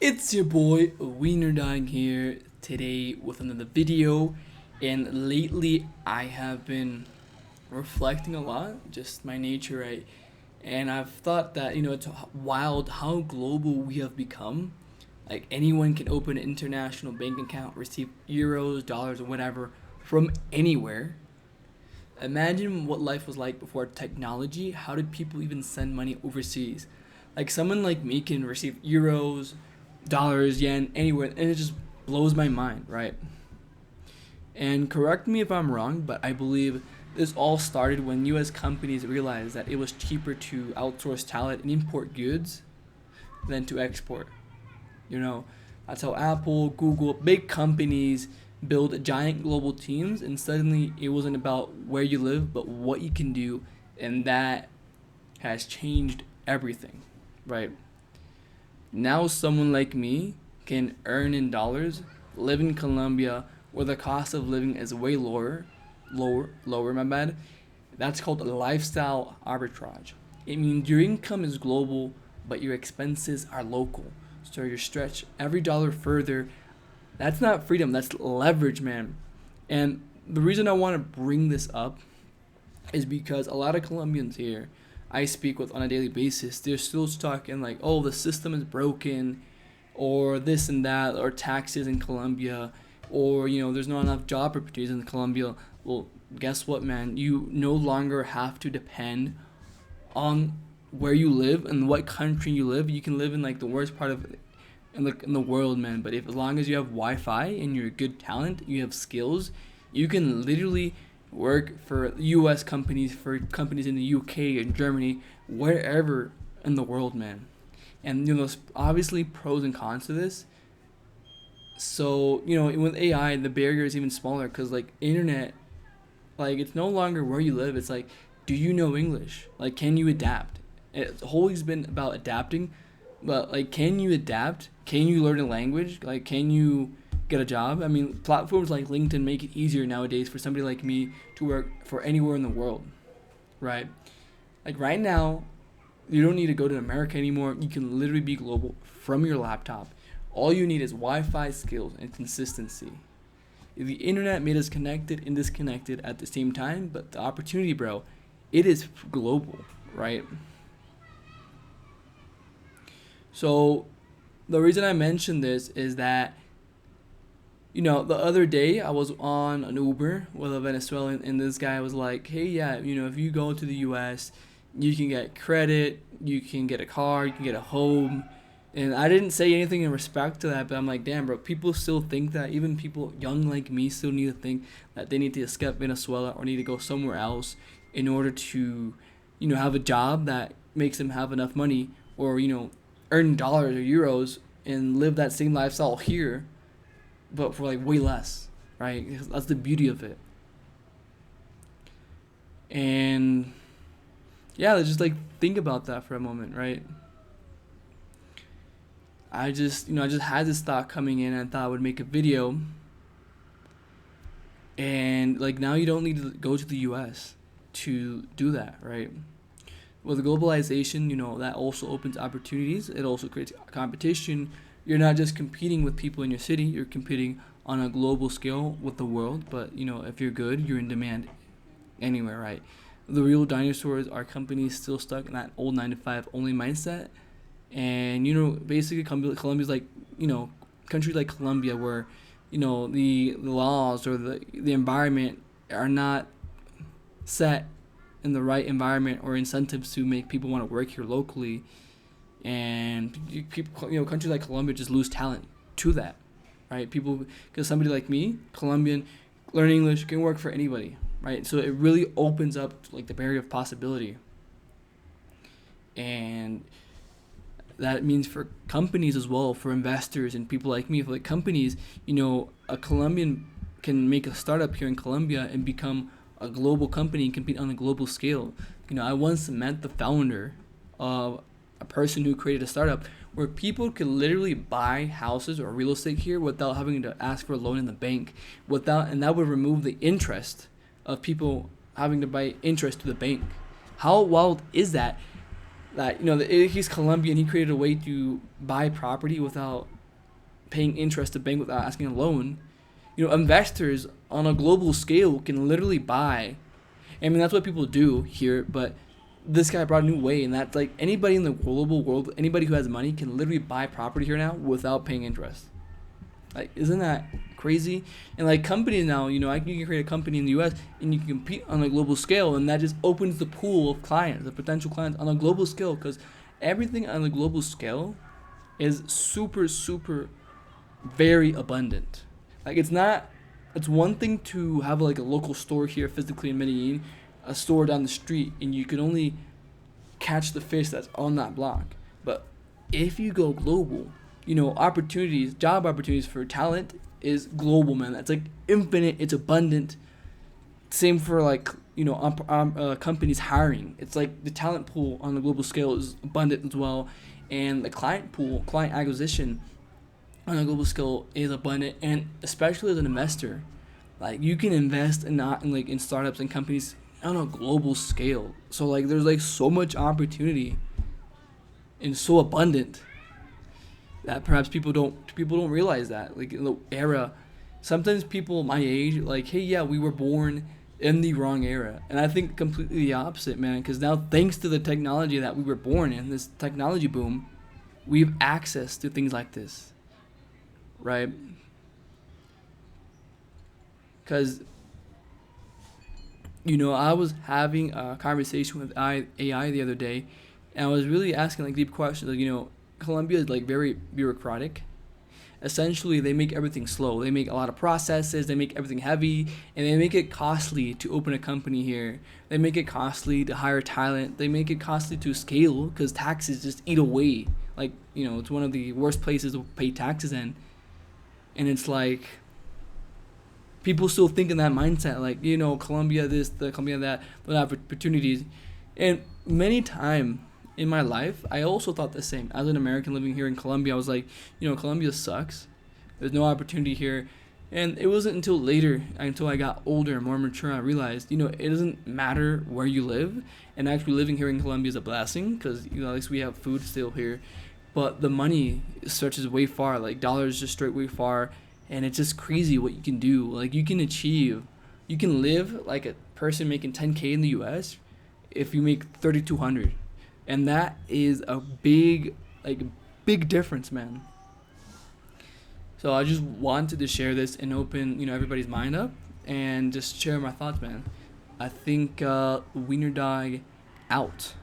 It's your boy Wiener Dying here today with another video. And lately, I have been reflecting a lot, just my nature, right? And I've thought that it's wild how global we have become. Like anyone can open an international bank account, receive euros, dollars, or whatever from anywhere. Imagine what life was like before technology. How did people even send money overseas? Like someone like me can receive euros, dollars, yen, anywhere, and it just blows my mind, right? And correct me if I'm wrong, but I believe this all started when US companies realized that it was cheaper to outsource talent and import goods than to export. You know, that's how Apple, Google, big companies build giant global teams, and suddenly it wasn't about where you live, but what you can do, and that has changed everything, right? Now, someone like me can earn in dollars, live in Colombia, where the cost of living is way lower, my bad. That's called a lifestyle arbitrage. It means your income is global, but your expenses are local. So you stretch every dollar further. That's not freedom, that's leverage, man. And the reason I want to bring this up is because a lot of Colombians here I speak with on a daily basis, they're still stuck in like, oh, the system is broken, or this and that, or taxes in Colombia, or there's not enough job opportunities in Colombia. Well, guess what, man? You no longer have to depend on where you live and what country you live. You can live in like the worst part of in the world, man. But if as long as you have Wi-Fi and you're a good talent, you have skills, you can literally work for U.S. companies, for companies in the U.K. and Germany, wherever in the world, man. And there's obviously pros and cons to this. So with AI, the barrier is even smaller because like internet, like it's no longer where you live. It's like, do you know English? Like, can you adapt? It's always been about adapting, but like, can you adapt? Can you learn a language? Like, can you get a job? I mean, platforms like LinkedIn make it easier nowadays for somebody like me to work for anywhere in the world, right? Like right now, you don't need to go to America anymore. You can literally be global from your laptop. All you need is Wi-Fi skills and consistency. The internet made us connected and disconnected at the same time, but the opportunity, bro, it is global, right? So the reason I mentioned this is that the other day I was on an Uber with a Venezuelan, and this guy was like, hey, yeah, if you go to the US, you can get credit, you can get a car, you can get a home. And I didn't say anything in respect to that, but I'm like, damn, bro, people still think that. Even people young like me still need to think that they need to escape Venezuela or need to go somewhere else in order to, have a job that makes them have enough money, or, earn dollars or euros and live that same lifestyle here, but for like way less, right? That's the beauty of it. And yeah, let's just like think about that for a moment, right? I just had this thought coming in, and I thought I would make a video. And like now, you don't need to go to the U.S. to do that, right? With globalization, that also opens opportunities. It also creates competition. You're not just competing with people in your city. You're competing on a global scale with the world. But if you're good, you're in demand anywhere, right? The real dinosaurs are companies still stuck in that old 9 to 5 only mindset. And basically Colombia's like, countries like Colombia where the laws or the environment are not set in the right environment or incentives to make people want to work here locally. And people, countries like Colombia just lose talent to that, right? People, because somebody like me, Colombian, learning English can work for anybody, right? So it really opens up like the barrier of possibility. And that means for companies as well, for investors and people like me, for like companies, a Colombian can make a startup here in Colombia and become a global company and compete on a global scale. I once met the founder of a person who created a startup where people could literally buy houses or real estate here without having to ask for a loan in the bank, and that would remove the interest of people having to buy interest to the bank. How wild is that? that he's Colombian. He created a way to buy property without paying interest to bank, without asking a loan. Investors on a global scale can literally buy. I mean, that's what people do here, but this guy brought a new way, and that's like anybody in the global world, anybody who has money can literally buy property here now without paying interest. Like, isn't that crazy? And like companies now, you can create a company in the U.S. and you can compete on a global scale, and that just opens the pool of clients, the potential clients on a global scale, because everything on a global scale is super, super, very abundant. Like, it's one thing to have like a local store here physically in Medellin, a store down the street, and you can only catch the fish that's on that block. But if you go global, opportunities, job opportunities for talent is global, man. That's like infinite. It's abundant. Same for like companies hiring. It's like the talent pool on the global scale is abundant as well, and the client acquisition on a global scale is abundant. And especially as an investor, like you can invest in startups and companies on a global scale. So like there's like so much opportunity and so abundant that perhaps people don't realize that. Like in the era, sometimes people my age like, hey, yeah, we were born in the wrong era. And I think completely the opposite, man, because now thanks to the technology that we were born in, this technology boom, we have access to things like this, right? Because I was having a conversation with AI the other day, and I was really asking like deep questions. Like, Colombia is like very bureaucratic. Essentially, they make everything slow. They make a lot of processes. They make everything heavy, and they make it costly to open a company here. They make it costly to hire talent. They make it costly to scale because taxes just eat away. Like, it's one of the worst places to pay taxes in, and it's like people still think in that mindset, like, Colombia this, the Colombia that, they'll have opportunities. And many time in my life, I also thought the same. As an American living here in Colombia, I was like, Colombia sucks. There's no opportunity here. And it wasn't until later, until I got older and more mature, I realized, it doesn't matter where you live. And actually living here in Colombia is a blessing because, at least we have food still here. But the money stretches way far. Like, dollars just straight way far. And it's just crazy what you can do. Like, you can live like a person making 10K in the U.S. if you make 3,200. And that is a big difference, man. So I just wanted to share this and open, everybody's mind up and just share my thoughts, man. I think Wiener Dog out.